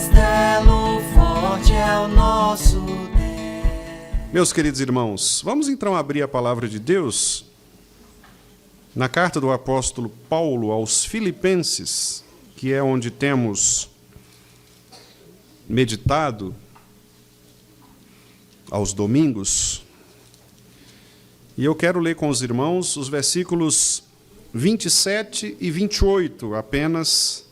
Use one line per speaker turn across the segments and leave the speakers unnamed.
castelo forte é o nosso Deus.
Meus queridos irmãos, vamos então abrir a palavra de Deus na carta do apóstolo Paulo aos Filipenses, que é onde temos meditado aos domingos. E eu quero ler com os irmãos os versículos 27 e 28, apenas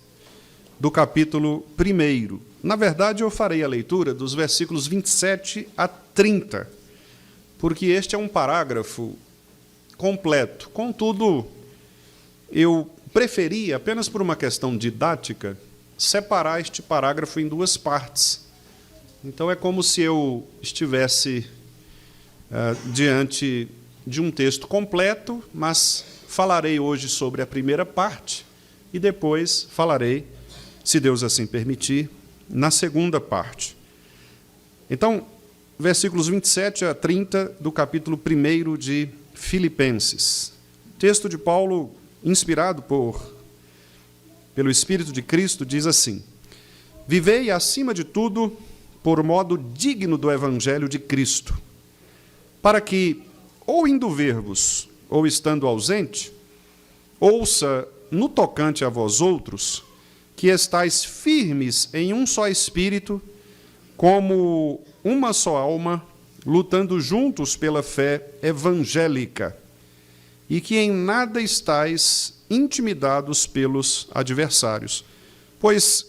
do capítulo 1. Na verdade, eu farei a leitura dos versículos 27 a 30, porque este é um parágrafo completo. Contudo, eu preferi, apenas por uma questão didática, separar este parágrafo em duas partes. Então, é como se eu estivesse diante de um texto completo, mas falarei hoje sobre a primeira parte e depois falarei, se Deus assim permitir, na segunda parte. Então, versículos 27 a 30 do capítulo 1 de Filipenses. Texto de Paulo, inspirado pelo Espírito de Cristo, diz assim: Vivei, acima de tudo, por modo digno do Evangelho de Cristo, para que, ou indo ver-vos, ou estando ausente, ouça no tocante a vós outros, que estais firmes em um só espírito, como uma só alma, lutando juntos pela fé evangélica, e que em nada estais intimidados pelos adversários. Pois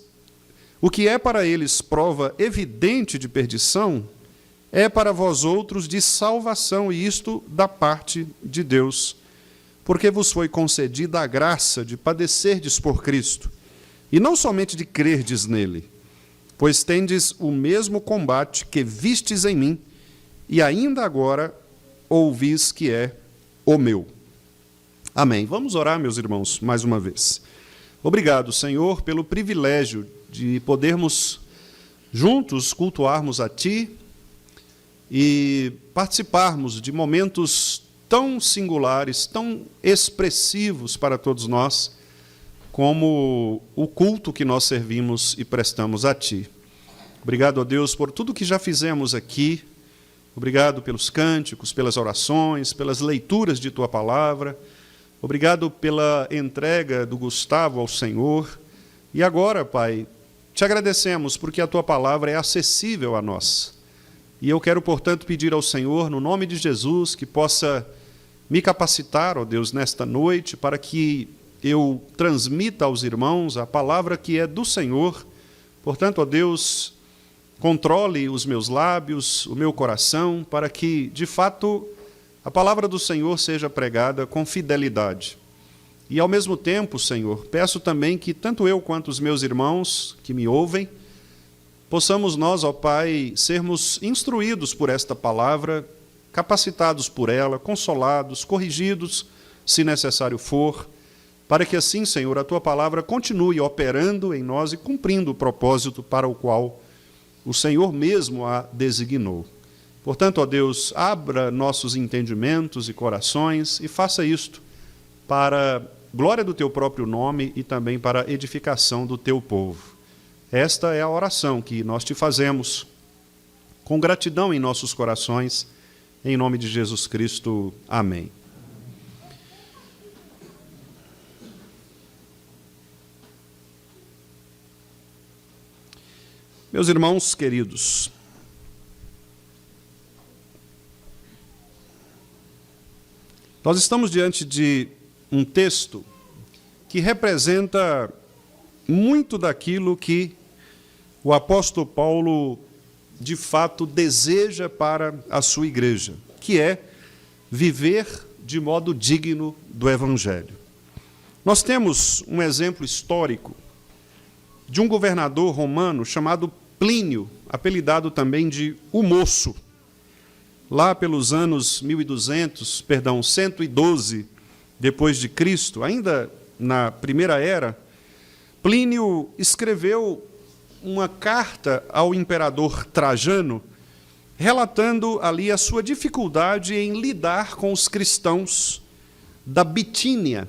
o que é para eles prova evidente de perdição, é para vós outros de salvação, e isto da parte de Deus, porque vos foi concedida a graça de padecerdes por Cristo, e não somente de crerdes nele, pois tendes o mesmo combate que vistes em mim, e ainda agora ouvis que é o meu. Amém. Vamos orar, meus irmãos, mais uma vez. Obrigado, Senhor, pelo privilégio de podermos juntos cultuarmos a Ti e participarmos de momentos tão singulares, tão expressivos para todos nós, como o culto que nós servimos e prestamos a Ti. Obrigado, ó Deus, por tudo que já fizemos aqui. Obrigado pelos cânticos, pelas orações, pelas leituras de Tua palavra. Obrigado pela entrega do Gustavo ao Senhor. E agora, Pai, Te agradecemos porque a Tua palavra é acessível a nós. E eu quero, portanto, pedir ao Senhor, no nome de Jesus, que possa me capacitar, ó Deus, nesta noite, para que eu transmita aos irmãos a palavra que é do Senhor. Portanto, ó Deus, controle os meus lábios, o meu coração, para que, de fato, a palavra do Senhor seja pregada com fidelidade. E, ao mesmo tempo, Senhor, peço também que tanto eu quanto os meus irmãos que me ouvem, possamos nós, ó Pai, sermos instruídos por esta palavra, capacitados por ela, consolados, corrigidos, se necessário for, para que assim, Senhor, a Tua palavra continue operando em nós e cumprindo o propósito para o qual o Senhor mesmo a designou. Portanto, ó Deus, abra nossos entendimentos e corações e faça isto para glória do Teu próprio nome e também para a edificação do Teu povo. Esta é a oração que nós Te fazemos com gratidão em nossos corações, em nome de Jesus Cristo. Amém. Meus irmãos queridos, nós estamos diante de um texto que representa muito daquilo que o apóstolo Paulo, de fato, deseja para a sua igreja, que é viver de modo digno do Evangelho. Nós temos um exemplo histórico de um governador romano chamado Plínio, apelidado também de o Moço. Lá pelos anos 112 depois de Cristo, ainda na primeira era, Plínio escreveu uma carta ao imperador Trajano, relatando ali a sua dificuldade em lidar com os cristãos da Bitínia.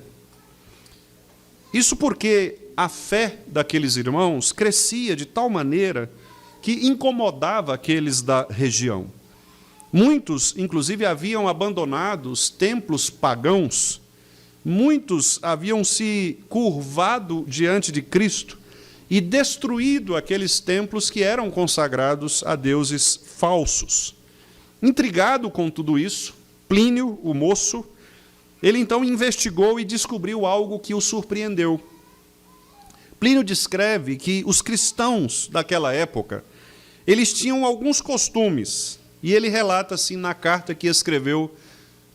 Isso porque a fé daqueles irmãos crescia de tal maneira que incomodava aqueles da região. Muitos, inclusive, haviam abandonado os templos pagãos, muitos haviam se curvado diante de Cristo e destruído aqueles templos que eram consagrados a deuses falsos. Intrigado com tudo isso, Plínio, o moço, ele então investigou e descobriu algo que o surpreendeu. Plínio descreve que os cristãos daquela época, eles tinham alguns costumes, e ele relata assim na carta que escreveu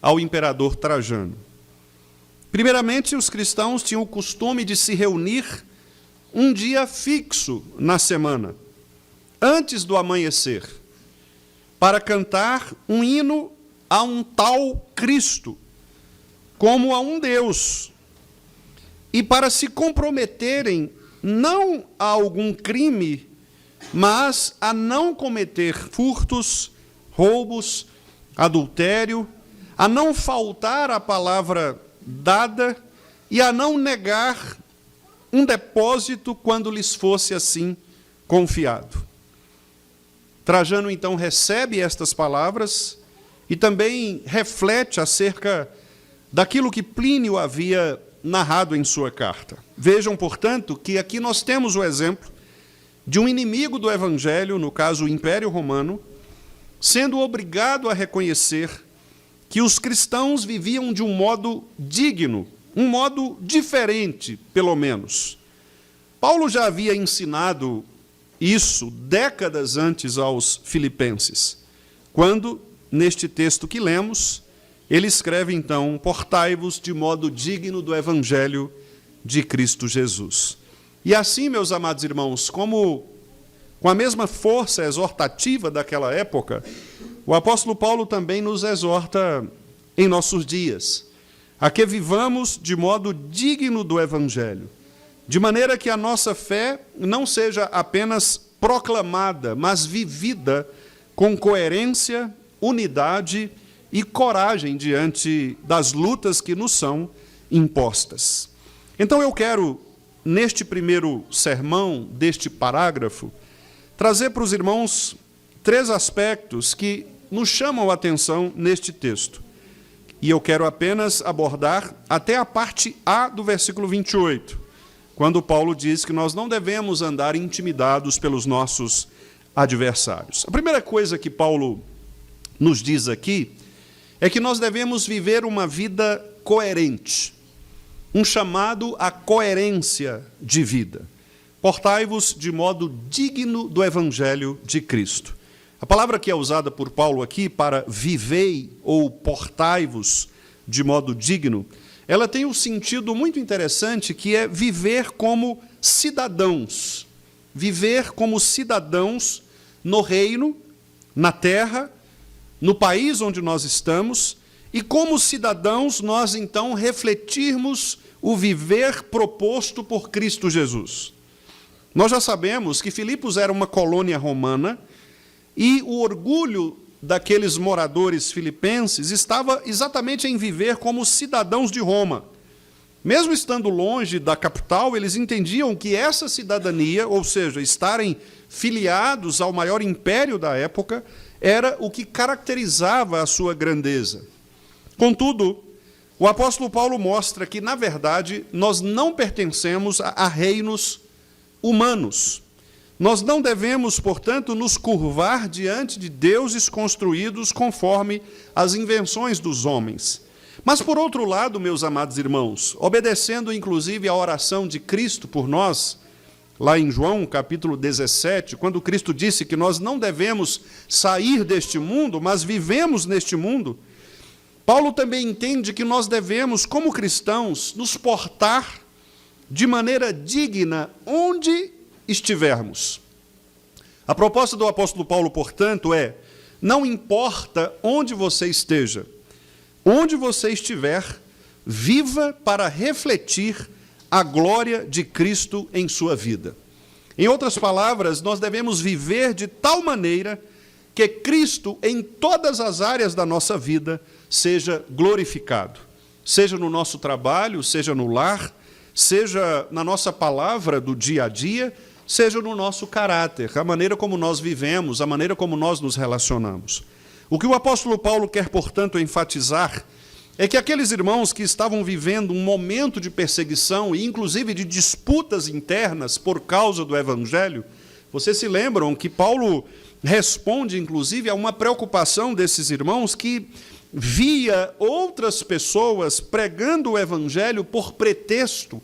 ao imperador Trajano. Primeiramente, os cristãos tinham o costume de se reunir um dia fixo na semana, antes do amanhecer, para cantar um hino a um tal Cristo, como a um Deus, e para se comprometerem não a algum crime, mas a não cometer furtos, roubos, adultério, a não faltar à palavra dada e a não negar um depósito quando lhes fosse assim confiado. Trajano então recebe estas palavras e também reflete acerca daquilo que Plínio havia narrado em sua carta. Vejam, portanto, que aqui nós temos o exemplo de um inimigo do Evangelho, no caso o Império Romano, sendo obrigado a reconhecer que os cristãos viviam de um modo digno, um modo diferente, pelo menos. Paulo já havia ensinado isso décadas antes aos filipenses, quando, neste texto que lemos, ele escreve então: portai-vos de modo digno do Evangelho de Cristo Jesus. E assim, meus amados irmãos, como com a mesma força exortativa daquela época, o apóstolo Paulo também nos exorta em nossos dias, a que vivamos de modo digno do Evangelho, de maneira que a nossa fé não seja apenas proclamada, mas vivida com coerência, unidade e coragem diante das lutas que nos são impostas. Então eu quero, neste primeiro sermão, deste parágrafo, trazer para os irmãos 3 aspectos que nos chamam a atenção neste texto. E eu quero apenas abordar até a parte A do versículo 28, quando Paulo diz que nós não devemos andar intimidados pelos nossos adversários. A primeira coisa que Paulo nos diz aqui é que nós devemos viver uma vida coerente, um chamado à coerência de vida. Portai-vos de modo digno do Evangelho de Cristo. A palavra que é usada por Paulo aqui para vivei ou portai-vos de modo digno, ela tem um sentido muito interessante, que é viver como cidadãos. Viver como cidadãos no reino, na terra, no país onde nós estamos, e como cidadãos nós então refletirmos o viver proposto por Cristo Jesus. Nós já sabemos que Filipos era uma colônia romana e o orgulho daqueles moradores filipenses estava exatamente em viver como cidadãos de Roma. Mesmo estando longe da capital, eles entendiam que essa cidadania, ou seja, estarem filiados ao maior império da época, era o que caracterizava a sua grandeza. Contudo, o apóstolo Paulo mostra que, na verdade, nós não pertencemos a reinos humanos. Nós não devemos, portanto, nos curvar diante de deuses construídos conforme as invenções dos homens. Mas, por outro lado, meus amados irmãos, obedecendo inclusive a oração de Cristo por nós, lá em João, capítulo 17, quando Cristo disse que nós não devemos sair deste mundo, mas vivemos neste mundo, Paulo também entende que nós devemos, como cristãos, nos portar de maneira digna onde estivermos. A proposta do apóstolo Paulo, portanto, é: não importa onde você esteja, onde você estiver, viva para refletir a glória de Cristo em sua vida. Em outras palavras, nós devemos viver de tal maneira que Cristo, em todas as áreas da nossa vida, seja glorificado. Seja no nosso trabalho, seja no lar, seja na nossa palavra do dia a dia, seja no nosso caráter, a maneira como nós vivemos, a maneira como nós nos relacionamos. O que o apóstolo Paulo quer, portanto, enfatizar é que aqueles irmãos que estavam vivendo um momento de perseguição e, inclusive, de disputas internas por causa do Evangelho, vocês se lembram que Paulo responde, inclusive, a uma preocupação desses irmãos que via outras pessoas pregando o Evangelho por pretexto,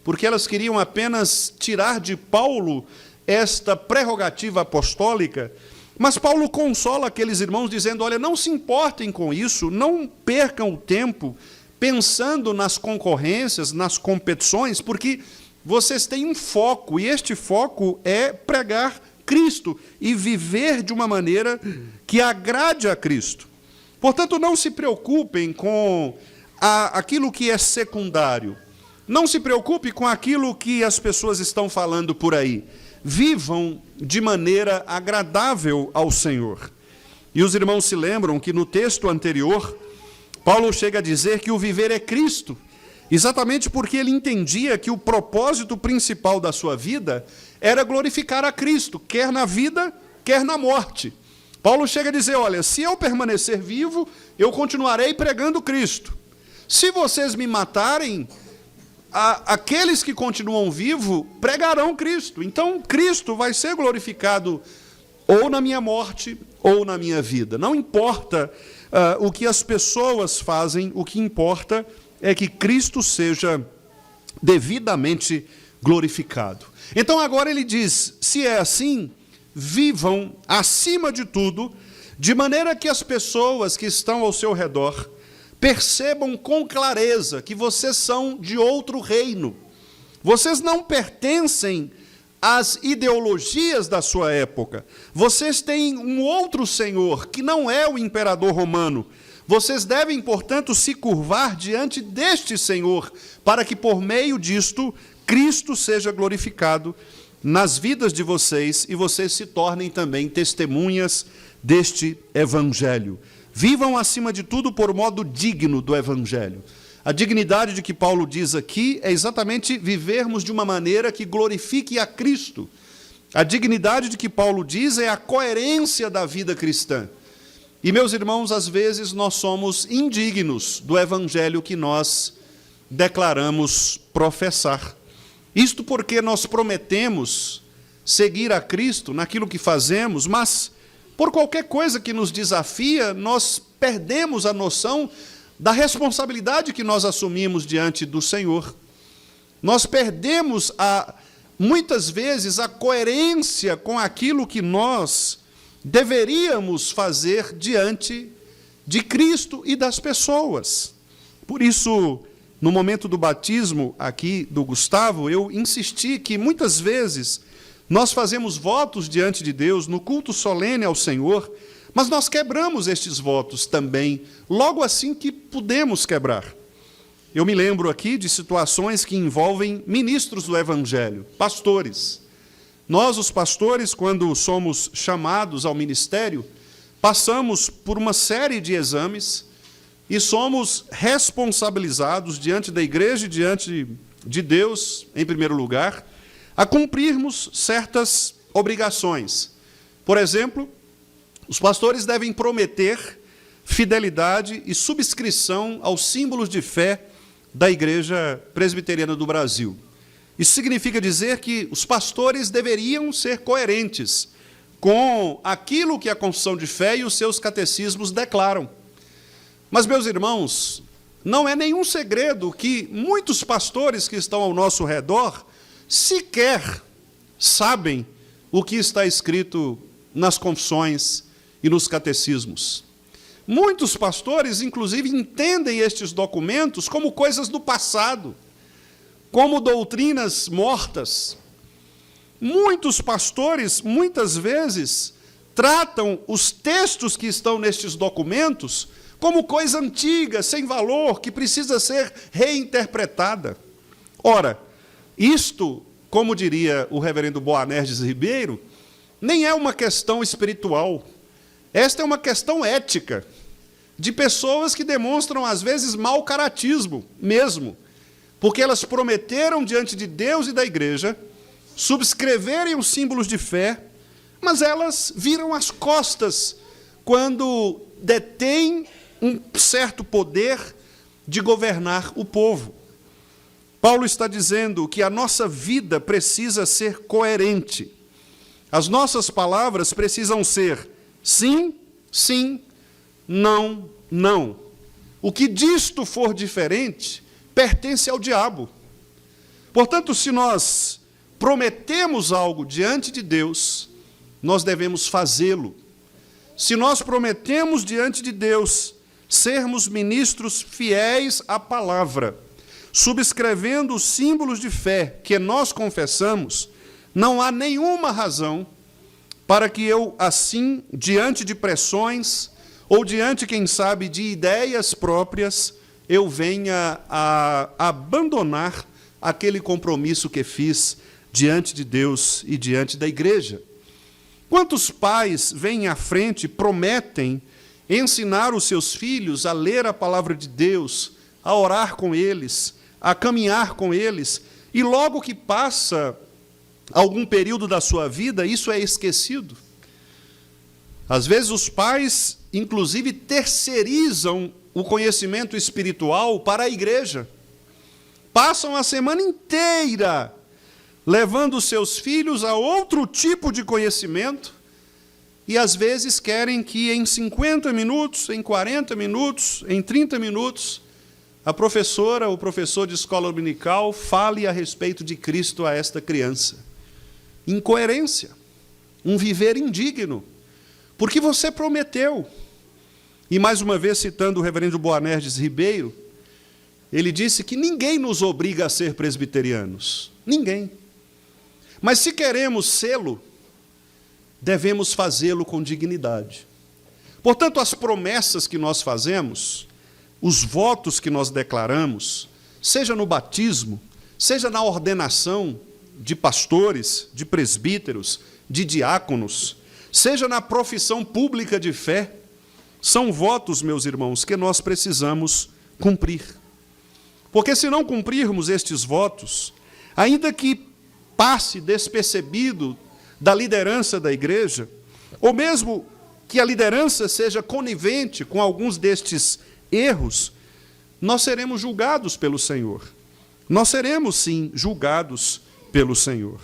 porque elas queriam apenas tirar de Paulo esta prerrogativa apostólica. Mas Paulo consola aqueles irmãos dizendo, olha, não se importem com isso, não percam o tempo pensando nas concorrências, nas competições, porque vocês têm um foco, e este foco é pregar Cristo e viver de uma maneira que agrade a Cristo. Portanto, não se preocupem com aquilo que é secundário. Não se preocupe com aquilo que as pessoas estão falando por aí. Vivam de maneira agradável ao Senhor. E os irmãos se lembram que no texto anterior, Paulo chega a dizer que o viver é Cristo, exatamente porque ele entendia que o propósito principal da sua vida era glorificar a Cristo, quer na vida, quer na morte. Paulo chega a dizer, olha, se eu permanecer vivo, eu continuarei pregando Cristo. Se vocês me matarem, aqueles que continuam vivos pregarão Cristo. Então, Cristo vai ser glorificado ou na minha morte ou na minha vida. Não importa o que as pessoas fazem, o que importa é que Cristo seja devidamente glorificado. Então, agora ele diz, se é assim, vivam acima de tudo, de maneira que as pessoas que estão ao seu redor percebam com clareza que vocês são de outro reino. Vocês não pertencem às ideologias da sua época. Vocês têm um outro Senhor, que não é o imperador romano. Vocês devem, portanto, se curvar diante deste Senhor, para que, por meio disto, Cristo seja glorificado nas vidas de vocês e vocês se tornem também testemunhas deste Evangelho. Vivam, acima de tudo, por modo digno do Evangelho. A dignidade de que Paulo diz aqui é exatamente vivermos de uma maneira que glorifique a Cristo. A dignidade de que Paulo diz é a coerência da vida cristã. E, meus irmãos, às vezes nós somos indignos do Evangelho que nós declaramos professar. Isto porque nós prometemos seguir a Cristo naquilo que fazemos, mas por qualquer coisa que nos desafia, nós perdemos a noção da responsabilidade que nós assumimos diante do Senhor. Nós perdemos, muitas vezes, a coerência com aquilo que nós deveríamos fazer diante de Cristo e das pessoas. Por isso, no momento do batismo aqui do Gustavo, eu insisti que muitas vezes nós fazemos votos diante de Deus no culto solene ao Senhor, mas nós quebramos estes votos também, logo assim que podemos quebrar. Eu me lembro aqui de situações que envolvem ministros do Evangelho, pastores. Nós, os pastores, quando somos chamados ao ministério, passamos por uma série de exames e somos responsabilizados diante da igreja e diante de Deus, em primeiro lugar, a cumprirmos certas obrigações. Por exemplo, os pastores devem prometer fidelidade e subscrição aos símbolos de fé da Igreja Presbiteriana do Brasil. Isso significa dizer que os pastores deveriam ser coerentes com aquilo que a confissão de fé e os seus catecismos declaram. Mas, meus irmãos, não é nenhum segredo que muitos pastores que estão ao nosso redor sequer sabem o que está escrito nas confissões e nos catecismos. Muitos pastores, inclusive, entendem estes documentos como coisas do passado, como doutrinas mortas. Muitos pastores, muitas vezes, tratam os textos que estão nestes documentos como coisa antiga, sem valor, que precisa ser reinterpretada. Ora, isto, como diria o reverendo Boanerges Ribeiro, nem é uma questão espiritual. Esta é uma questão ética, de pessoas que demonstram, às vezes, mau caratismo mesmo, porque elas prometeram diante de Deus e da igreja subscreverem os símbolos de fé, mas elas viram as costas quando detêm um certo poder de governar o povo. Paulo está dizendo que a nossa vida precisa ser coerente. As nossas palavras precisam ser sim, sim, não, não. O que disto for diferente pertence ao diabo. Portanto, se nós prometemos algo diante de Deus, nós devemos fazê-lo. Se nós prometemos diante de Deus sermos ministros fiéis à palavra, subscrevendo os símbolos de fé que nós confessamos, não há nenhuma razão para que eu, assim, diante de pressões, ou diante, quem sabe, de ideias próprias, eu venha a abandonar aquele compromisso que fiz diante de Deus e diante da igreja. Quantos pais vêm à frente e prometem ensinar os seus filhos a ler a palavra de Deus, a orar com eles, a caminhar com eles, e logo que passa algum período da sua vida, isso é esquecido? Às vezes os pais, inclusive, terceirizam o conhecimento espiritual para a igreja. Passam a semana inteira levando seus filhos a outro tipo de conhecimento, e às vezes querem que em 50 minutos, em 40 minutos, em 30 minutos, a professora ou professor de escola dominical fale a respeito de Cristo a esta criança. Incoerência, um viver indigno, porque você prometeu. E mais uma vez, citando o reverendo Boanerges Ribeiro, ele disse que ninguém nos obriga a ser presbiterianos, ninguém. Mas se queremos sê-lo, devemos fazê-lo com dignidade. Portanto, as promessas que nós fazemos, os votos que nós declaramos, seja no batismo, seja na ordenação de pastores, de presbíteros, de diáconos, seja na profissão pública de fé, são votos, meus irmãos, que nós precisamos cumprir. Porque se não cumprirmos estes votos, ainda que passe despercebido da liderança da igreja, ou mesmo que a liderança seja conivente com alguns destes erros, nós seremos julgados pelo Senhor. Nós seremos, sim, julgados pelo Senhor.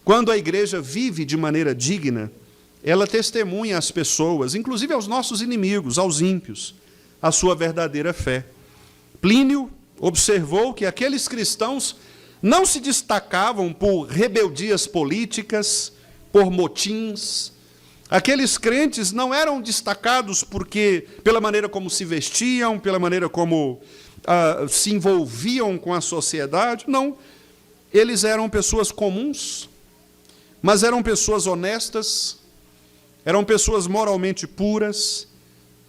Quando a igreja vive de maneira digna, ela testemunha às pessoas, inclusive aos nossos inimigos, aos ímpios, a sua verdadeira fé. Plínio observou que aqueles cristãos não se destacavam por rebeldias políticas, por motins. Aqueles crentes não eram destacados pela maneira como se vestiam, pela maneira como se envolviam com a sociedade. Não. Eles eram pessoas comuns, mas eram pessoas honestas, eram pessoas moralmente puras,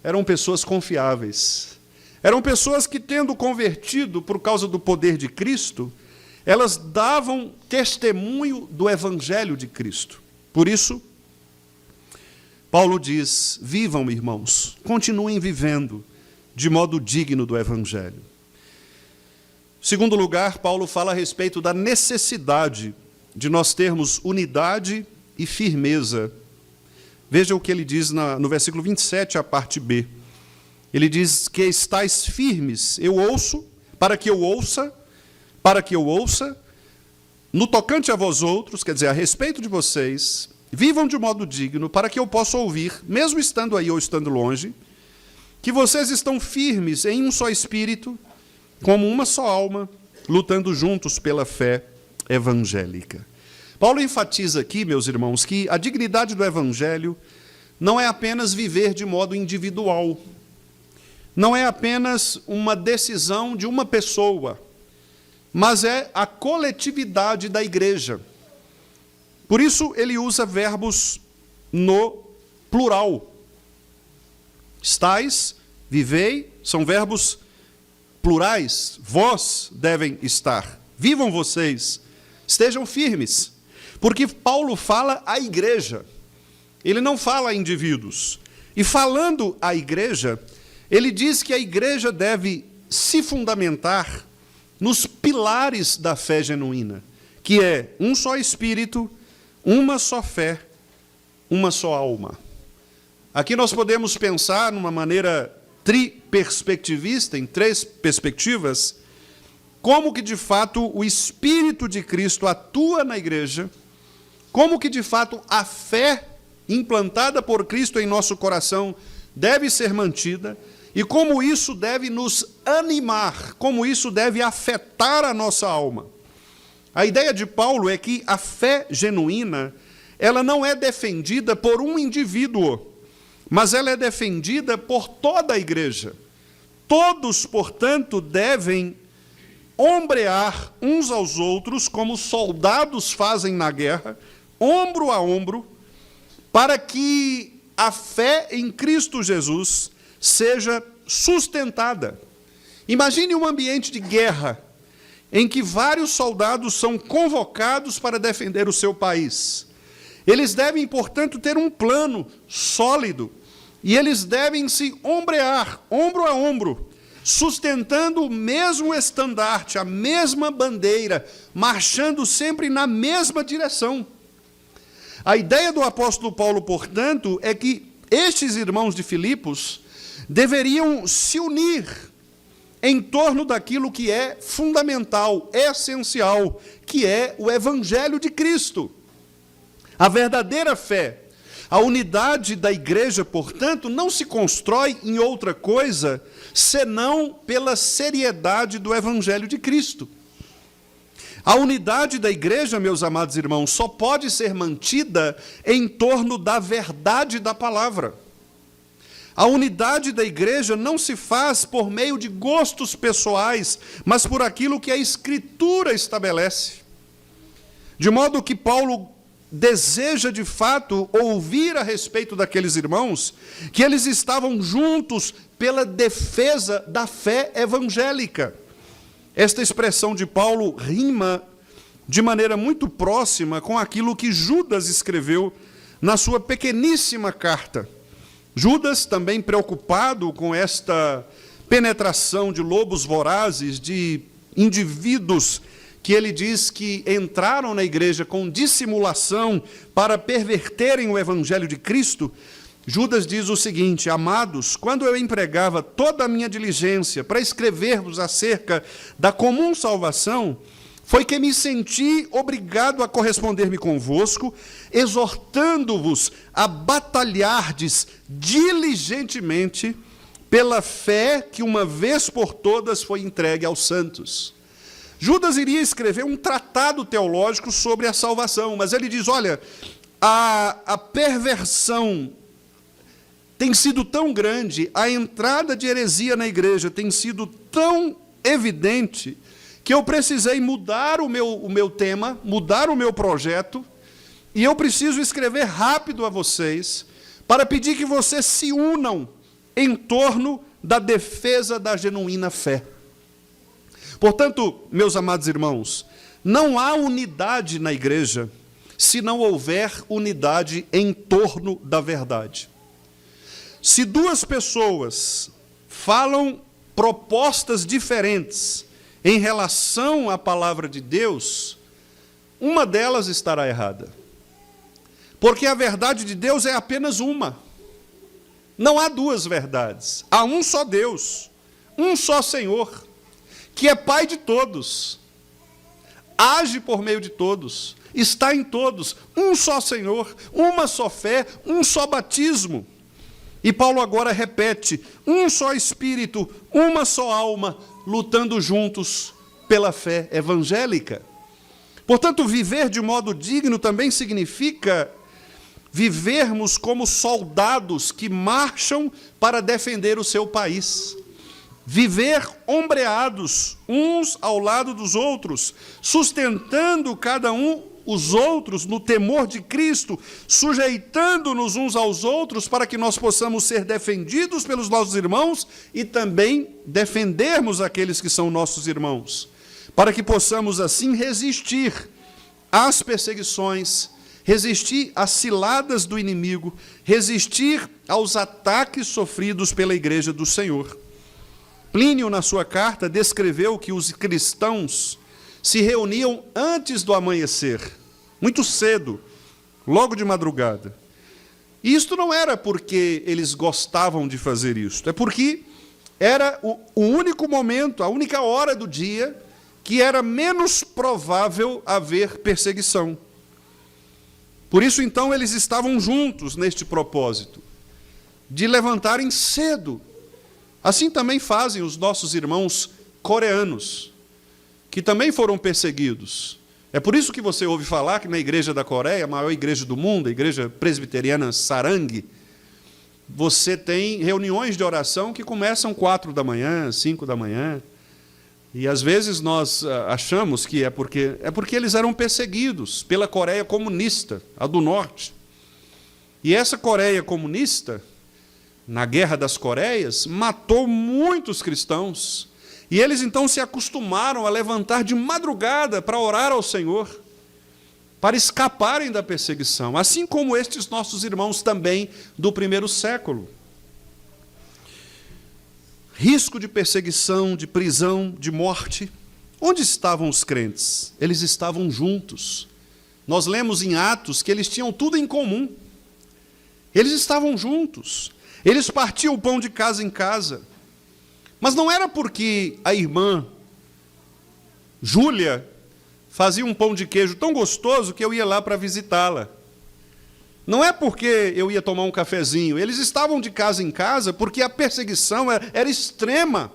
eram pessoas confiáveis. Eram pessoas que, tendo convertido por causa do poder de Cristo, elas davam testemunho do Evangelho de Cristo. Por isso, Paulo diz: vivam, irmãos, continuem vivendo de modo digno do Evangelho. Em segundo lugar, Paulo fala a respeito da necessidade de nós termos unidade e firmeza. Veja o que ele diz no versículo 27, a parte B. Ele diz que estáis firmes, para que eu ouça, no tocante a vós outros, quer dizer, a respeito de vocês, vivam de modo digno, para que eu possa ouvir, mesmo estando aí ou estando longe, que vocês estão firmes em um só espírito, como uma só alma, lutando juntos pela fé evangélica. Paulo enfatiza aqui, meus irmãos, que a dignidade do Evangelho não é apenas viver de modo individual, não é apenas uma decisão de uma pessoa, mas é a coletividade da igreja. Por isso, ele usa verbos no plural. Estais, vivei, são verbos plurais. Vós devem estar. Vivam vocês. Estejam firmes. Porque Paulo fala à igreja. Ele não fala a indivíduos. E falando à igreja, ele diz que a igreja deve se fundamentar nos pilares da fé genuína, que é um só Espírito, uma só fé, uma só alma. Aqui nós podemos pensar numa maneira triperspectivista, em 3 perspectivas, como que de fato o Espírito de Cristo atua na igreja, como que de fato a fé implantada por Cristo em nosso coração deve ser mantida, e como isso deve nos animar, como isso deve afetar a nossa alma. A ideia de Paulo é que a fé genuína, ela não é defendida por um indivíduo, mas ela é defendida por toda a igreja. Todos, portanto, devem ombrear uns aos outros, como soldados fazem na guerra, ombro a ombro, para que a fé em Cristo Jesus seja sustentada. Imagine um ambiente de guerra, em que vários soldados são convocados para defender o seu país. Eles devem, portanto, ter um plano sólido, e eles devem se ombrear, ombro a ombro, sustentando o mesmo estandarte, a mesma bandeira, marchando sempre na mesma direção. A ideia do apóstolo Paulo, portanto, é que estes irmãos de Filipos deveriam se unir em torno daquilo que é fundamental, essencial, que é o Evangelho de Cristo. A verdadeira fé, a unidade da igreja, portanto, não se constrói em outra coisa senão pela seriedade do Evangelho de Cristo. A unidade da igreja, meus amados irmãos, só pode ser mantida em torno da verdade da palavra. A unidade da igreja não se faz por meio de gostos pessoais, mas por aquilo que a Escritura estabelece. De modo que Paulo deseja, de fato, ouvir a respeito daqueles irmãos, que eles estavam juntos pela defesa da fé evangélica. Esta expressão de Paulo rima de maneira muito próxima com aquilo que Judas escreveu na sua pequeníssima carta. Judas, também preocupado com esta penetração de lobos vorazes, de indivíduos que ele diz que entraram na igreja com dissimulação para perverterem o evangelho de Cristo, Judas diz o seguinte: amados, quando eu empregava toda a minha diligência para escrever-vos acerca da comum salvação, foi que me senti obrigado a corresponder-me convosco, exortando-vos a batalhardes diligentemente pela fé que uma vez por todas foi entregue aos santos. Judas iria escrever um tratado teológico sobre a salvação, mas ele diz, olha, a perversão tem sido tão grande, a entrada de heresia na igreja tem sido tão evidente, que eu precisei mudar o meu tema, mudar o meu projeto, e eu preciso escrever rápido a vocês, para pedir que vocês se unam em torno da defesa da genuína fé. Portanto, meus amados irmãos, não há unidade na igreja se não houver unidade em torno da verdade. Se duas pessoas falam propostas diferentes em relação à palavra de Deus, uma delas estará errada. Porque a verdade de Deus é apenas uma. Não há duas verdades. Há um só Deus, um só Senhor, que é Pai de todos, age por meio de todos, está em todos, um só Senhor, uma só fé, um só batismo. E Paulo agora repete, um só Espírito, uma só alma, lutando juntos pela fé evangélica. Portanto, viver de modo digno também significa vivermos como soldados que marcham para defender o seu país. Viver ombreados, uns ao lado dos outros, sustentando cada um os outros no temor de Cristo, sujeitando-nos uns aos outros para que nós possamos ser defendidos pelos nossos irmãos e também defendermos aqueles que são nossos irmãos, para que possamos assim resistir às perseguições, resistir às ciladas do inimigo, resistir aos ataques sofridos pela igreja do Senhor. Plínio, na sua carta, descreveu que os cristãos se reuniam antes do amanhecer, muito cedo, logo de madrugada. E isto não era porque eles gostavam de fazer isso, é porque era o único momento, a única hora do dia que era menos provável haver perseguição. Por isso, então, eles estavam juntos neste propósito, de levantarem cedo. Assim também fazem os nossos irmãos coreanos, que também foram perseguidos. É por isso que você ouve falar que na igreja da Coreia, a maior igreja do mundo, a igreja presbiteriana Sarang, você tem reuniões de oração que começam 4 da manhã, 5 da manhã. E às vezes nós achamos que é porque eles eram perseguidos pela Coreia comunista, a do norte. E essa Coreia comunista, na Guerra das Coreias, matou muitos cristãos. E eles então se acostumaram a levantar de madrugada para orar ao Senhor, para escaparem da perseguição, assim como estes nossos irmãos também do primeiro século. Risco de perseguição, de prisão, de morte. Onde estavam os crentes? Eles estavam juntos. Nós lemos em Atos que eles tinham tudo em comum. Eles estavam juntos. Eles partiam o pão de casa em casa. Mas não era porque a irmã Júlia fazia um pão de queijo tão gostoso que eu ia lá para visitá-la. Não é porque eu ia tomar um cafezinho. Eles estavam de casa em casa porque a perseguição era extrema.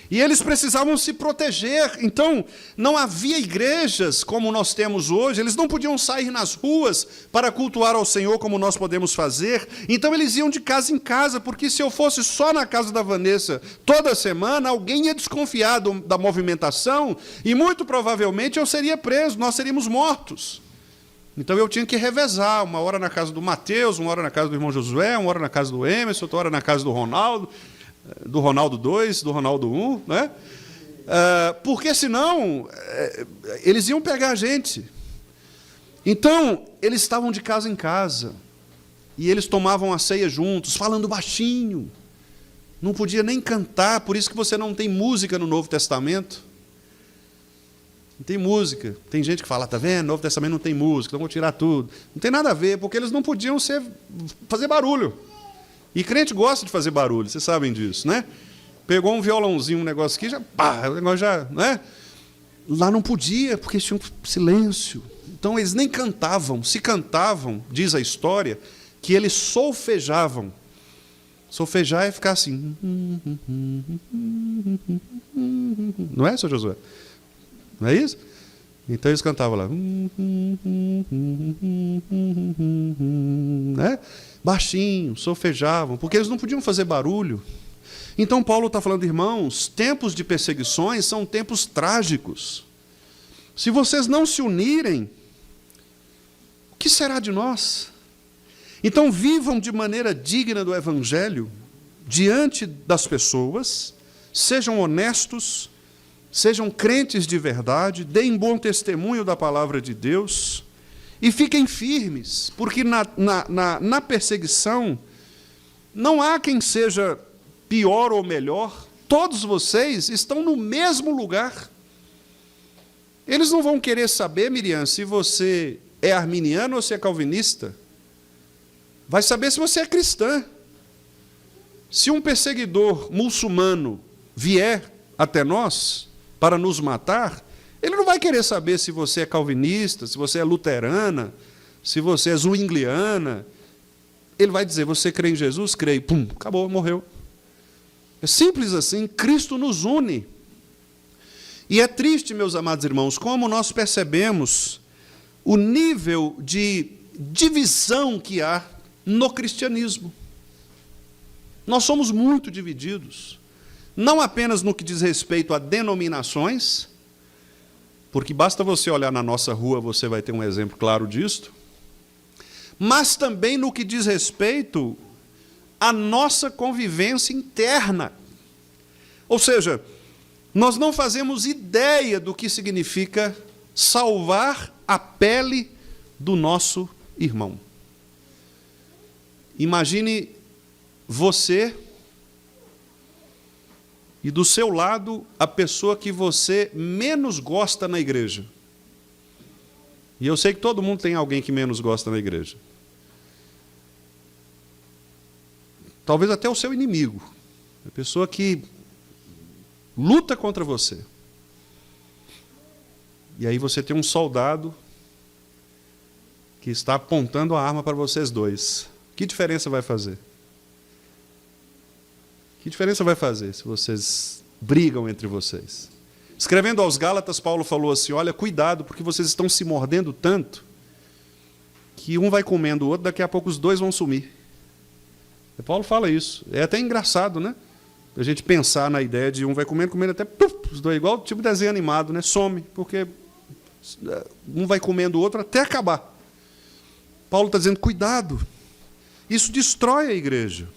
E eles precisavam se proteger. Então, não havia igrejas como nós temos hoje. Eles não podiam sair nas ruas para cultuar ao Senhor como nós podemos fazer. Então, eles iam de casa em casa, porque se eu fosse só na casa da Vanessa toda semana, alguém ia desconfiar da movimentação e, muito provavelmente, eu seria preso, nós seríamos mortos. Então, eu tinha que revezar, uma hora na casa do Mateus, uma hora na casa do irmão Josué, uma hora na casa do Emerson, outra hora na casa do Ronaldo 2, do Ronaldo 1, né? Porque senão eles iam pegar a gente. Então, eles estavam de casa em casa, e eles tomavam a ceia juntos, falando baixinho, não podia nem cantar, por isso que você não tem música no Novo Testamento. Não tem música. Tem gente que fala, tá vendo, no Novo Testamento não tem música, então vou tirar tudo. Não tem nada a ver, porque eles não podiam fazer barulho. E crente gosta de fazer barulho, vocês sabem disso, né? Pegou um violãozinho, um negócio aqui, já pá, o negócio já, né? Lá não podia, porque tinha um silêncio. Então eles nem cantavam. Se cantavam, diz a história, que eles solfejavam. Solfejar é ficar assim. Não é, Sr. Josué? Não é isso? Então eles cantavam lá. Né? Baixinho, solfejavam, porque eles não podiam fazer barulho. Então Paulo está falando, irmãos, tempos de perseguições são tempos trágicos. Se vocês não se unirem, o que será de nós? Então vivam de maneira digna do Evangelho, diante das pessoas, sejam honestos, sejam crentes de verdade, deem bom testemunho da palavra de Deus e fiquem firmes, porque na perseguição não há quem seja pior ou melhor, todos vocês estão no mesmo lugar. Eles não vão querer saber, Miriam, se você é arminiano ou se é calvinista. Vai saber se você é cristã. Se um perseguidor muçulmano vier até nós para nos matar, ele não vai querer saber se você é calvinista, se você é luterana, se você é zwingliana. Ele vai dizer, você crê em Jesus? Creio. Pum, acabou, morreu. É simples assim, Cristo nos une. E é triste, meus amados irmãos, como nós percebemos o nível de divisão que há no cristianismo. Nós somos muito divididos, não apenas no que diz respeito a denominações, porque basta você olhar na nossa rua, você vai ter um exemplo claro disto, mas também no que diz respeito à nossa convivência interna. Ou seja, nós não fazemos ideia do que significa salvar a pele do nosso irmão. Imagine você e do seu lado a pessoa que você menos gosta na igreja. E eu sei que todo mundo tem alguém que menos gosta na igreja. Talvez até o seu inimigo, a pessoa que luta contra você. E aí você tem um soldado que está apontando a arma para vocês dois. Que diferença vai fazer? Que diferença vai fazer se vocês brigam entre vocês? Escrevendo aos Gálatas, Paulo falou assim, olha, cuidado, porque vocês estão se mordendo tanto que um vai comendo o outro, daqui a pouco os dois vão sumir. E Paulo fala isso. É até engraçado, né? A gente pensar na ideia de um vai comendo até os dois, igual tipo desenho animado, né? Some, porque um vai comendo o outro até acabar. Paulo está dizendo, cuidado, isso destrói a igreja.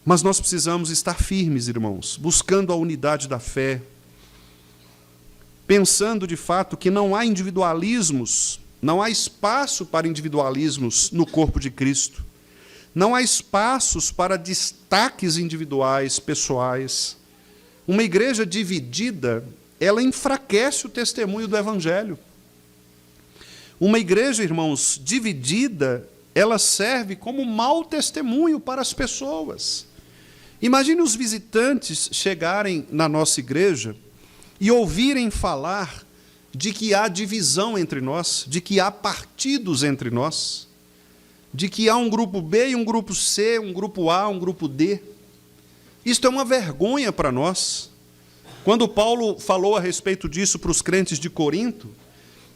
Mas nós precisamos estar firmes, irmãos, buscando a unidade da fé, pensando de fato que não há individualismos, não há espaço para individualismos no corpo de Cristo. Não há espaços para destaques individuais, pessoais. Uma igreja dividida, ela enfraquece o testemunho do Evangelho. Uma igreja, irmãos, dividida, ela serve como mau testemunho para as pessoas. Imagine os visitantes chegarem na nossa igreja e ouvirem falar de que há divisão entre nós, de que há partidos entre nós, de que há um grupo B e um grupo C, um grupo A, um grupo D. Isto é uma vergonha para nós. Quando Paulo falou a respeito disso para os crentes de Corinto,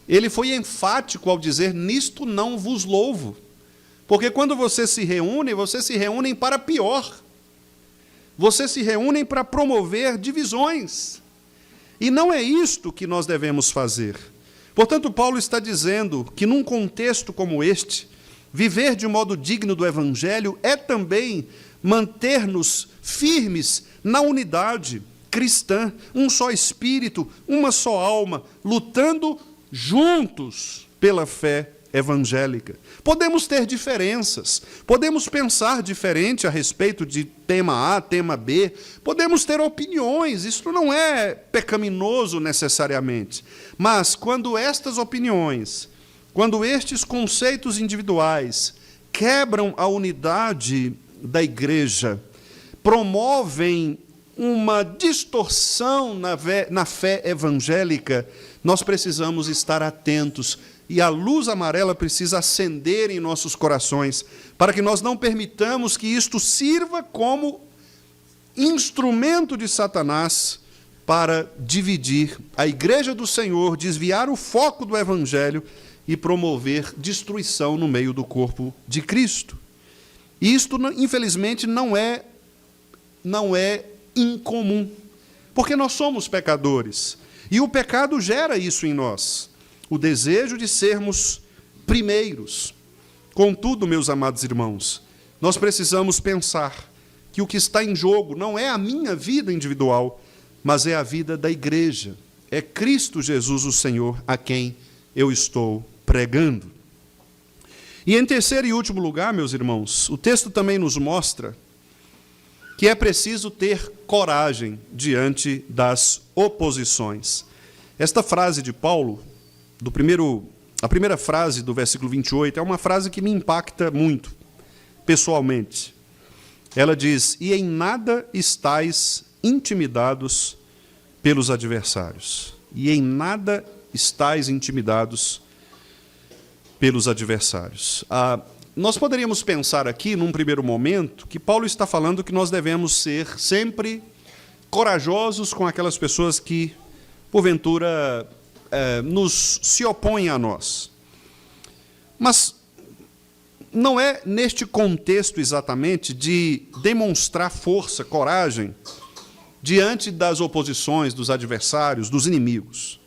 ele foi enfático ao dizer, nisto não vos louvo. Porque quando vocês se reúnem para pior. Vocês se reúnem para promover divisões. E não é isto que nós devemos fazer. Portanto, Paulo está dizendo que num contexto como este, viver de modo digno do Evangelho é também manter-nos firmes na unidade cristã, um só espírito, uma só alma, lutando juntos pela fé evangélica. Podemos ter diferenças, podemos pensar diferente a respeito de tema A, tema B, podemos ter opiniões, isso não é pecaminoso necessariamente, mas quando estas opiniões, quando estes conceitos individuais quebram a unidade da igreja, promovem uma distorção na fé evangélica, nós precisamos estar atentos e a luz amarela precisa acender em nossos corações, para que nós não permitamos que isto sirva como instrumento de Satanás para dividir a igreja do Senhor, desviar o foco do Evangelho e promover destruição no meio do corpo de Cristo. E isto, infelizmente, não é incomum, porque nós somos pecadores, e o pecado gera isso em nós. O desejo de sermos primeiros. Contudo, meus amados irmãos, nós precisamos pensar que o que está em jogo não é a minha vida individual, mas é a vida da igreja. É Cristo Jesus, o Senhor, a quem eu estou pregando. E em terceiro e último lugar, meus irmãos, o texto também nos mostra que é preciso ter coragem diante das oposições. Esta frase de Paulo, a primeira frase do versículo 28, é uma frase que me impacta muito, pessoalmente. Ela diz, e em nada estáis intimidados pelos adversários. E em nada estáis intimidados pelos adversários. Nós poderíamos pensar aqui, num primeiro momento, que Paulo está falando que nós devemos ser sempre corajosos com aquelas pessoas que, porventura, se opõem a nós. Mas não é neste contexto exatamente de demonstrar força, coragem, diante das oposições, dos adversários, dos inimigos.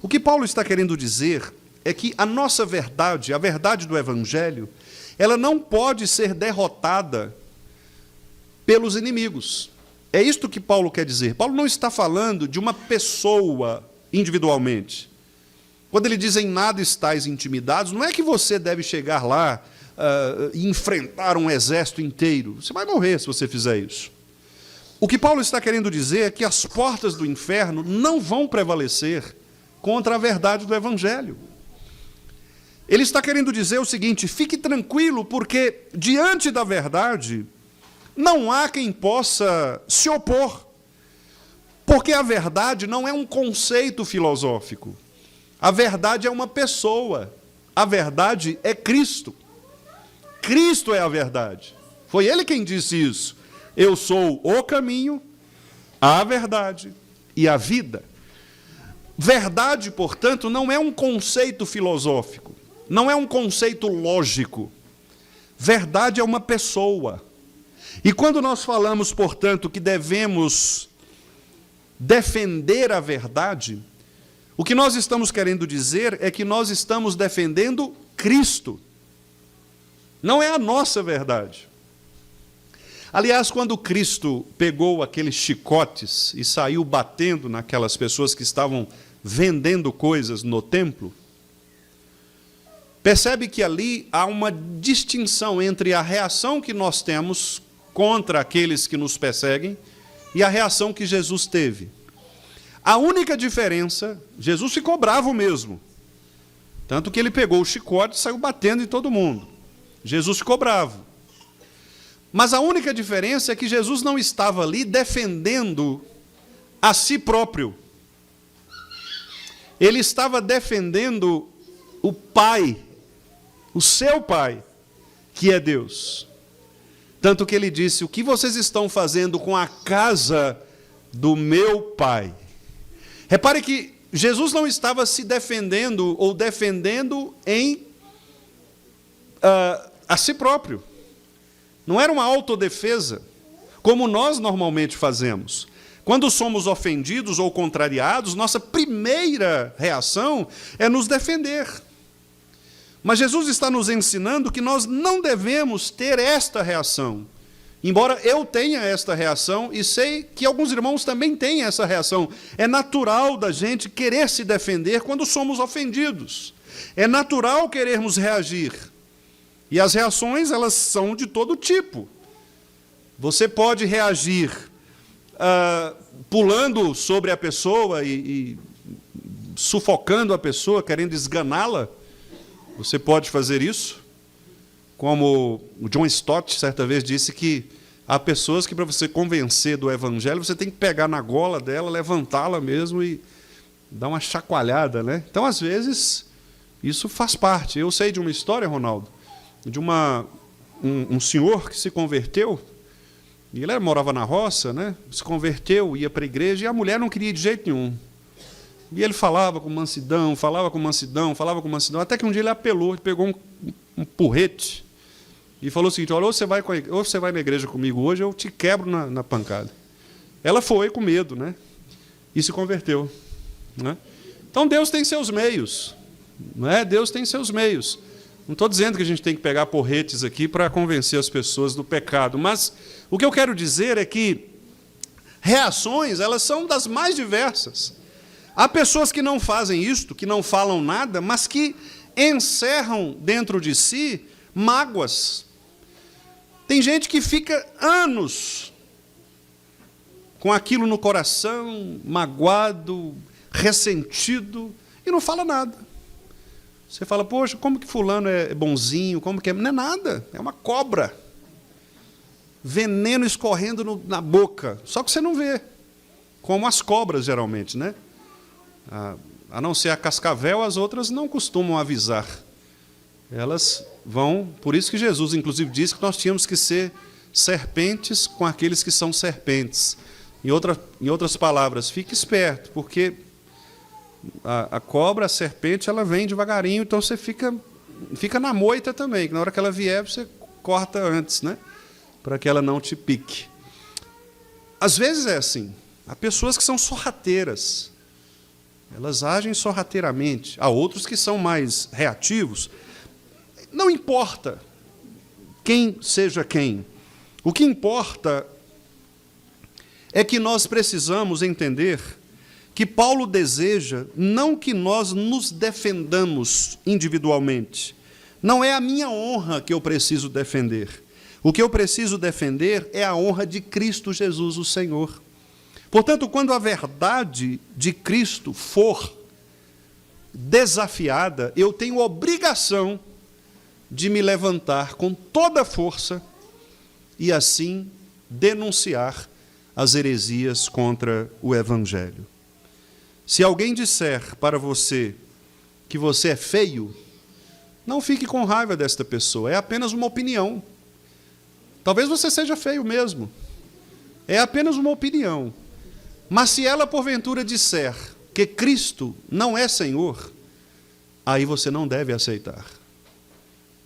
O que Paulo está querendo dizer é que a nossa verdade, a verdade do Evangelho, ela não pode ser derrotada pelos inimigos. É isto que Paulo quer dizer. Paulo não está falando de uma pessoa individualmente. Quando ele diz em nada estáis intimidados, não é que você deve chegar lá e enfrentar um exército inteiro. Você vai morrer se você fizer isso. O que Paulo está querendo dizer é que as portas do inferno não vão prevalecer contra a verdade do Evangelho. Ele está querendo dizer o seguinte: fique tranquilo, porque diante da verdade não há quem possa se opor. Porque a verdade não é um conceito filosófico. A verdade é uma pessoa. A verdade é Cristo. Cristo é a verdade. Foi Ele quem disse isso. Eu sou o caminho, a verdade e a vida. Verdade, portanto, não é um conceito filosófico. Não é um conceito lógico. Verdade é uma pessoa. E quando nós falamos, portanto, que devemos defender a verdade, o que nós estamos querendo dizer é que nós estamos defendendo Cristo. Não é a nossa verdade. Aliás, quando Cristo pegou aqueles chicotes e saiu batendo naquelas pessoas que estavam vendendo coisas no templo, percebe que ali há uma distinção entre a reação que nós temos contra aqueles que nos perseguem e a reação que Jesus teve. A única diferença, Jesus ficou bravo mesmo, tanto que ele pegou o chicote e saiu batendo em todo mundo. Jesus ficou bravo. Mas a única diferença é que Jesus não estava ali defendendo a si próprio. Ele estava defendendo o Pai, o seu Pai, que é Deus. Tanto que ele disse: o que vocês estão fazendo com a casa do meu Pai? Repare que Jesus não estava se defendendo ou defendendo a si próprio. Não era uma autodefesa, como nós normalmente fazemos. Quando somos ofendidos ou contrariados, nossa primeira reação é nos defender. Mas Jesus está nos ensinando que nós não devemos ter esta reação. Embora eu tenha esta reação, e sei que alguns irmãos também têm essa reação. É natural da gente querer se defender quando somos ofendidos. É natural querermos reagir. E as reações, elas são de todo tipo. Você pode reagir pulando sobre a pessoa e sufocando a pessoa, querendo esganá-la. Você pode fazer isso. Como o John Stott, certa vez, disse que há pessoas que, para você convencer do Evangelho, você tem que pegar na gola dela, levantá-la mesmo e dar uma chacoalhada, né? Então, às vezes, isso faz parte. Eu sei de uma história, Ronaldo, de um senhor que se converteu, e ele morava na roça, né? Se converteu, ia para a igreja, e a mulher não queria ir de jeito nenhum. E ele falava com mansidão, até que um dia ele apelou, ele pegou um porrete, e falou o seguinte: olha, ou você vai na igreja comigo hoje, ou eu te quebro na pancada. Ela foi com medo, né? E se converteu, né? Então Deus tem seus meios, não é? Deus tem seus meios. Não estou dizendo que a gente tem que pegar porretes aqui para convencer as pessoas do pecado, mas o que eu quero dizer é que reações, elas são das mais diversas. Há pessoas que não fazem isto, que não falam nada, mas que encerram dentro de si mágoas. Tem gente que fica anos com aquilo no coração, magoado, ressentido, e não fala nada. Você fala: poxa, como que fulano é bonzinho, como que é? Não é nada, é uma cobra. Veneno escorrendo na boca, só que você não vê. Como as cobras, geralmente, né? A não ser a cascavel, as outras não costumam avisar. Elas vão... Por isso que Jesus, inclusive, disse que nós tínhamos que ser serpentes com aqueles que são serpentes. Em outras palavras, fique esperto, porque a cobra, a serpente, ela vem devagarinho, então você fica na moita também, que na hora que ela vier, você corta antes, né? Para que ela não te pique. Às vezes é assim. Há pessoas que são sorrateiras. Elas agem sorrateiramente. Há outros que são mais reativos. Não importa quem seja quem. O que importa é que nós precisamos entender que Paulo deseja não que nós nos defendamos individualmente. Não é a minha honra que eu preciso defender. O que eu preciso defender é a honra de Cristo Jesus, o Senhor. Portanto, quando a verdade de Cristo for desafiada, eu tenho obrigação de me levantar com toda a força e assim denunciar as heresias contra o Evangelho. Se alguém disser para você que você é feio, não fique com raiva desta pessoa, é apenas uma opinião. Talvez você seja feio mesmo, é apenas uma opinião. Mas se ela porventura disser que Cristo não é Senhor, aí você não deve aceitar.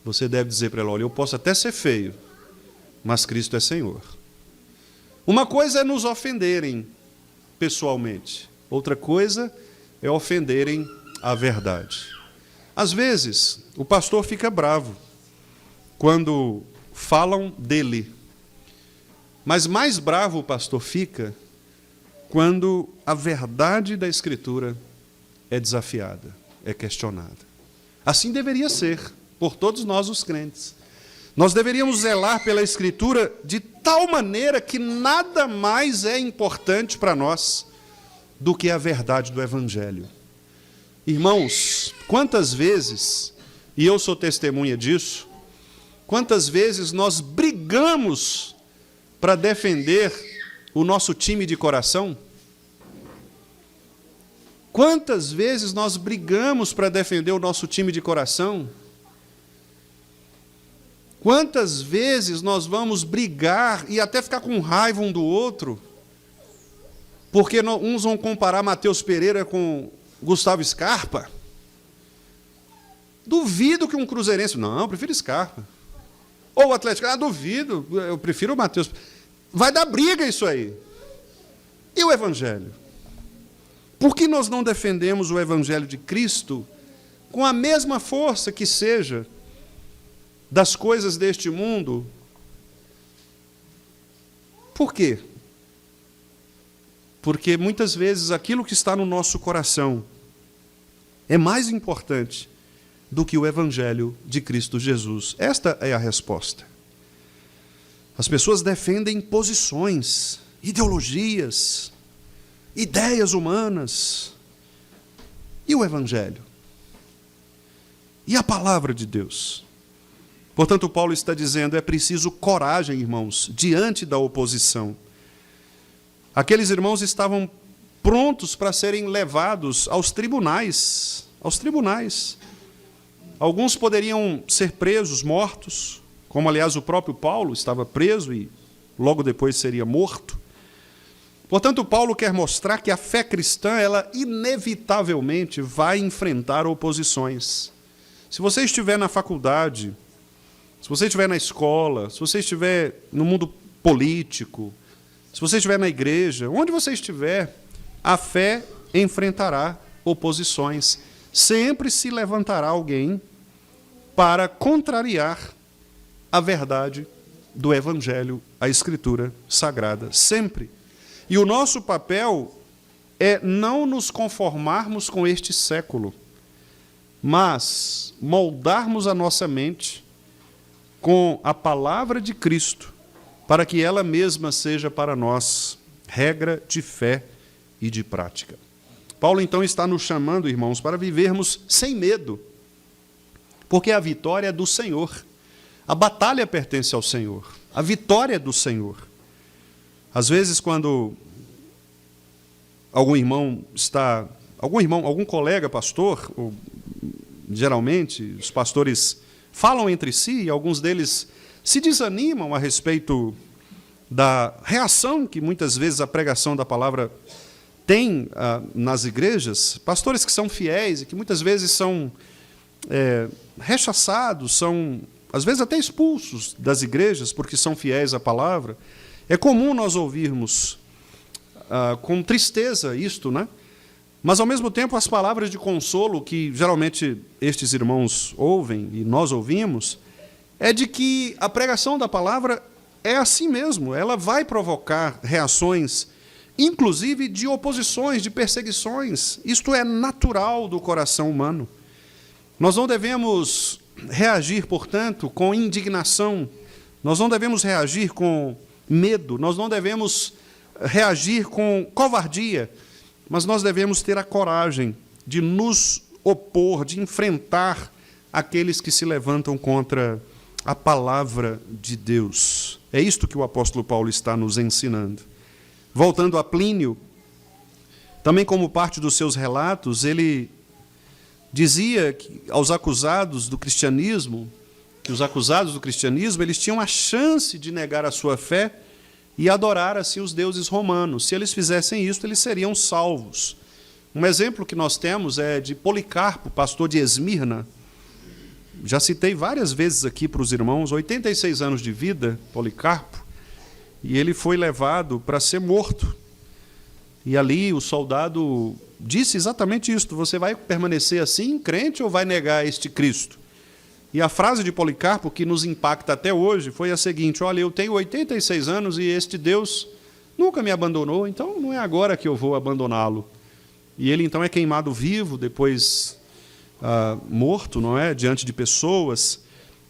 Você deve dizer para ela, olha, eu posso até ser feio, mas Cristo é Senhor. Uma coisa é nos ofenderem pessoalmente, outra coisa é ofenderem a verdade. Às vezes, o pastor fica bravo quando falam dele, mas mais bravo o pastor fica quando a verdade da Escritura é desafiada, é questionada. Assim deveria ser por todos nós os crentes. Nós deveríamos zelar pela Escritura de tal maneira que nada mais é importante para nós do que a verdade do Evangelho. Irmãos, quantas vezes, e eu sou testemunha disso, quantas vezes nós brigamos para defender o nosso time de coração? Quantas vezes nós brigamos para defender o nosso time de coração? Quantas vezes nós vamos brigar e até ficar com raiva um do outro, porque uns vão comparar Matheus Pereira com Gustavo Scarpa? Duvido que um cruzeirense... Não, eu prefiro Scarpa. Ou o Atlético... duvido, eu prefiro o Matheus. Vai dar briga isso aí. E o Evangelho? Por que nós não defendemos o Evangelho de Cristo com a mesma força que seja das coisas deste mundo? Por quê? Porque muitas vezes aquilo que está no nosso coração é mais importante do que o Evangelho de Cristo Jesus. Esta é a resposta. As pessoas defendem posições, ideologias, ideias humanas. E o Evangelho? E a palavra de Deus? Portanto, Paulo está dizendo, é preciso coragem, irmãos, diante da oposição. Aqueles irmãos estavam prontos para serem levados aos tribunais. Aos tribunais. Alguns poderiam ser presos, mortos, como, aliás, o próprio Paulo estava preso e logo depois seria morto. Portanto, Paulo quer mostrar que a fé cristã, ela inevitavelmente vai enfrentar oposições. Se você estiver na faculdade, se você estiver na escola, se você estiver no mundo político, se você estiver na igreja, onde você estiver, a fé enfrentará oposições. Sempre se levantará alguém para contrariar a verdade do Evangelho, a Escritura Sagrada. Sempre. E o nosso papel é não nos conformarmos com este século, mas moldarmos a nossa mente com a palavra de Cristo, para que ela mesma seja para nós regra de fé e de prática. Paulo, então, está nos chamando, irmãos, para vivermos sem medo, porque a vitória é do Senhor. A batalha pertence ao Senhor. A vitória é do Senhor. Às vezes, quando algum colega pastor, ou, geralmente, os pastores falam entre si, e alguns deles se desanimam a respeito da reação que muitas vezes a pregação da palavra tem nas igrejas, pastores que são fiéis e que muitas vezes são rechaçados, são às vezes até expulsos das igrejas porque são fiéis à palavra. É comum nós ouvirmos com tristeza isto, né? Mas, ao mesmo tempo, as palavras de consolo que geralmente estes irmãos ouvem e nós ouvimos, é de que a pregação da palavra é assim mesmo, ela vai provocar reações, inclusive de oposições, de perseguições. Isto é natural do coração humano. Nós não devemos reagir, portanto, com indignação Nós não devemos reagir com medo, nós não devemos reagir com covardia, mas nós devemos ter a coragem de nos opor, de enfrentar aqueles que se levantam contra a palavra de Deus. É isto que o apóstolo Paulo está nos ensinando. Voltando a Plínio, também como parte dos seus relatos, ele dizia que aos acusados do cristianismo, que os acusados do cristianismo, eles tinham a chance de negar a sua fé e adorar assim os deuses romanos. Se eles fizessem isso, eles seriam salvos. Um exemplo que nós temos é de Policarpo, pastor de Esmirna. Já citei várias vezes aqui para os irmãos, 86 anos de vida, Policarpo, e ele foi levado para ser morto. E ali o soldado disse exatamente isso: você vai permanecer assim, crente, ou vai negar este Cristo? E a frase de Policarpo, que nos impacta até hoje, foi a seguinte: olha, eu tenho 86 anos e este Deus nunca me abandonou, então não é agora que eu vou abandoná-lo. E ele então é queimado vivo, depois morto, não é, diante de pessoas.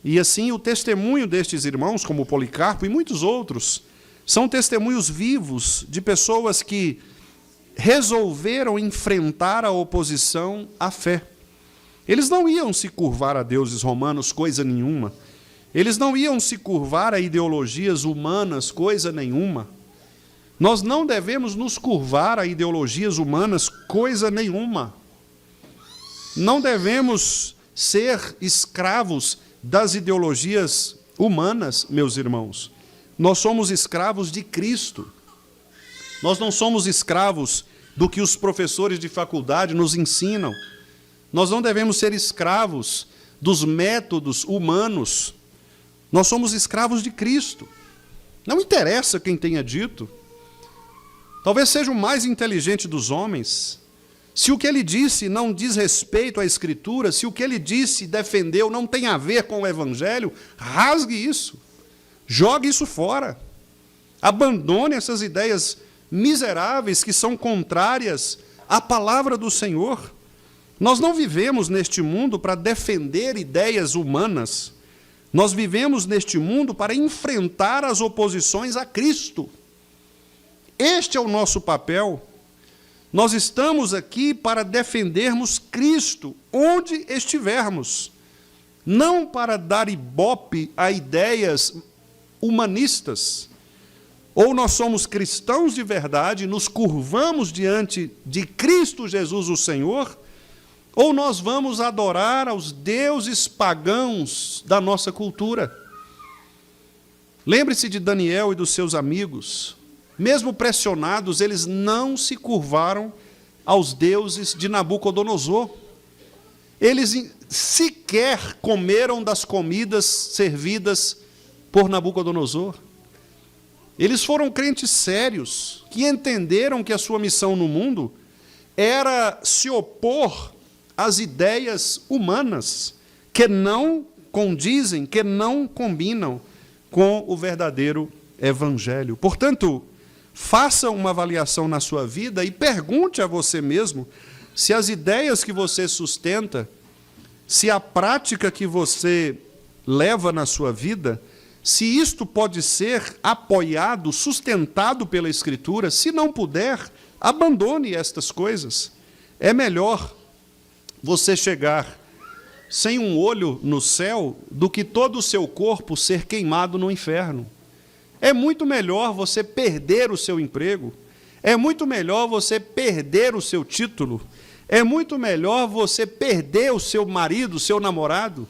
E assim o testemunho destes irmãos, como Policarpo e muitos outros, são testemunhos vivos de pessoas que resolveram enfrentar a oposição à fé. Eles não iam se curvar a deuses romanos, coisa nenhuma. Eles não iam se curvar a ideologias humanas, coisa nenhuma. Nós não devemos nos curvar a ideologias humanas, coisa nenhuma. Não devemos ser escravos das ideologias humanas, meus irmãos. Nós somos escravos de Cristo. Nós não somos escravos do que os professores de faculdade nos ensinam. Nós não devemos ser escravos dos métodos humanos. Nós somos escravos de Cristo. Não interessa quem tenha dito. Talvez seja o mais inteligente dos homens. Se o que ele disse não diz respeito à Escritura, se o que ele disse e defendeu não tem a ver com o Evangelho, rasgue isso. Jogue isso fora. Abandone essas ideias miseráveis que são contrárias à palavra do Senhor. Nós não vivemos neste mundo para defender ideias humanas. Nós vivemos neste mundo para enfrentar as oposições a Cristo. Este é o nosso papel. Nós estamos aqui para defendermos Cristo, onde estivermos. Não para dar ibope a ideias humanistas. Ou nós somos cristãos de verdade, nos curvamos diante de Cristo Jesus, o Senhor, ou nós vamos adorar aos deuses pagãos da nossa cultura. Lembre-se de Daniel e dos seus amigos. Mesmo pressionados, eles não se curvaram aos deuses de Nabucodonosor. Eles sequer comeram das comidas servidas por Nabucodonosor. Eles foram crentes sérios, que entenderam que a sua missão no mundo era se opor às ideias humanas, que não condizem, que não combinam com o verdadeiro Evangelho. Portanto, faça uma avaliação na sua vida e pergunte a você mesmo se as ideias que você sustenta, se a prática que você leva na sua vida, se isto pode ser apoiado, sustentado pela Escritura. Se não puder, abandone estas coisas. É melhor você chegar sem um olho no céu do que todo o seu corpo ser queimado no inferno. É muito melhor você perder o seu emprego, é muito melhor você perder o seu título, é muito melhor você perder o seu marido, o seu namorado,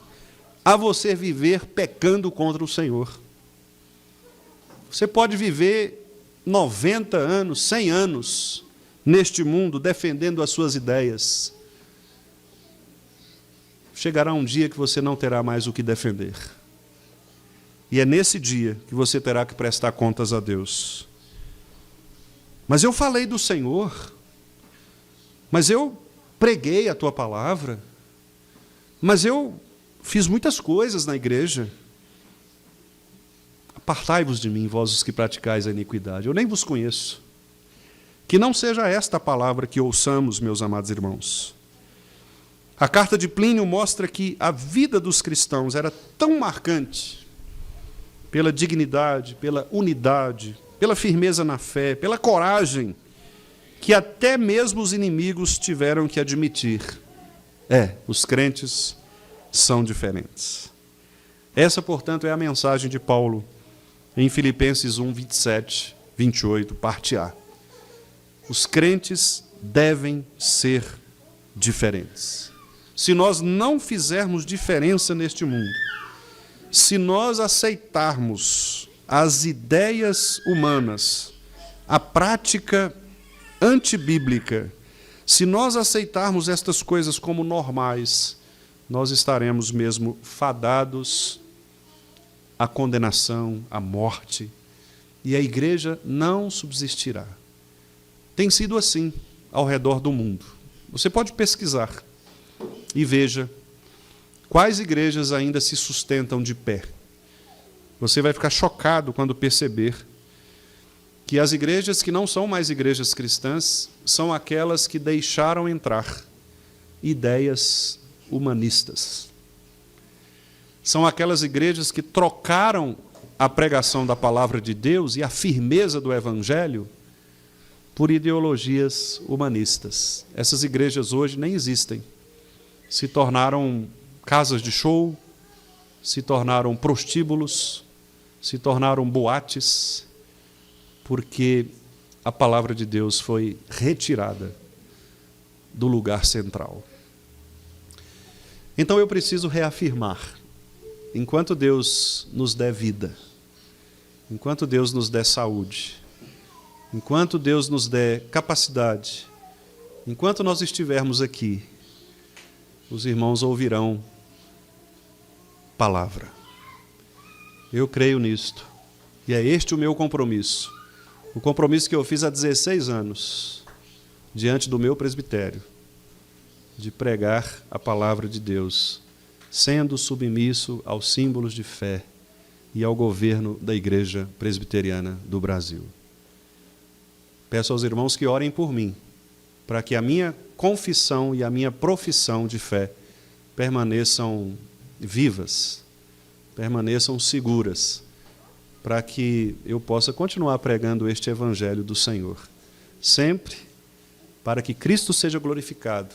a você viver pecando contra o Senhor. Você pode viver 90 anos, 100 anos neste mundo defendendo as suas ideias. Chegará um dia que você não terá mais o que defender. E é nesse dia que você terá que prestar contas a Deus. Mas eu falei do Senhor, mas eu preguei a tua palavra, mas eu fiz muitas coisas na igreja. Apartai-vos de mim, vós os que praticais a iniquidade. Eu nem vos conheço. Que não seja esta a palavra que ouçamos, meus amados irmãos. A carta de Plínio mostra que a vida dos cristãos era tão marcante, pela dignidade, pela unidade, pela firmeza na fé, pela coragem, que até mesmo os inimigos tiveram que admitir. Os crentes são diferentes. Essa, portanto, é a mensagem de Paulo em Filipenses 1, 27, 28, parte A. Os crentes devem ser diferentes. Se nós não fizermos diferença neste mundo, se nós aceitarmos as ideias humanas, a prática antibíblica, se nós aceitarmos estas coisas como normais, nós estaremos mesmo fadados à condenação, à morte, e a igreja não subsistirá. Tem sido assim ao redor do mundo. Você pode pesquisar e veja quais igrejas ainda se sustentam de pé. Você vai ficar chocado quando perceber que as igrejas que não são mais igrejas cristãs são aquelas que deixaram entrar ideias humanistas. São aquelas igrejas que trocaram a pregação da palavra de Deus e a firmeza do Evangelho por ideologias humanistas. Essas igrejas hoje nem existem. Se tornaram casas de show, se tornaram prostíbulos, se tornaram boates, porque a palavra de Deus foi retirada do lugar central. Então eu preciso reafirmar, enquanto Deus nos der vida, enquanto Deus nos der saúde, enquanto Deus nos der capacidade, enquanto nós estivermos aqui, os irmãos ouvirão palavra. Eu creio nisto, e é este o meu compromisso. O compromisso que eu fiz há 16 anos, diante do meu presbitério, de pregar a palavra de Deus, sendo submisso aos símbolos de fé e ao governo da Igreja Presbiteriana do Brasil. Peço aos irmãos que orem por mim, para que a minha confissão e a minha profissão de fé permaneçam vivas, permaneçam seguras, para que eu possa continuar pregando este Evangelho do Senhor, sempre para que Cristo seja glorificado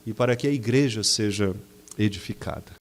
e para que a igreja seja edificada.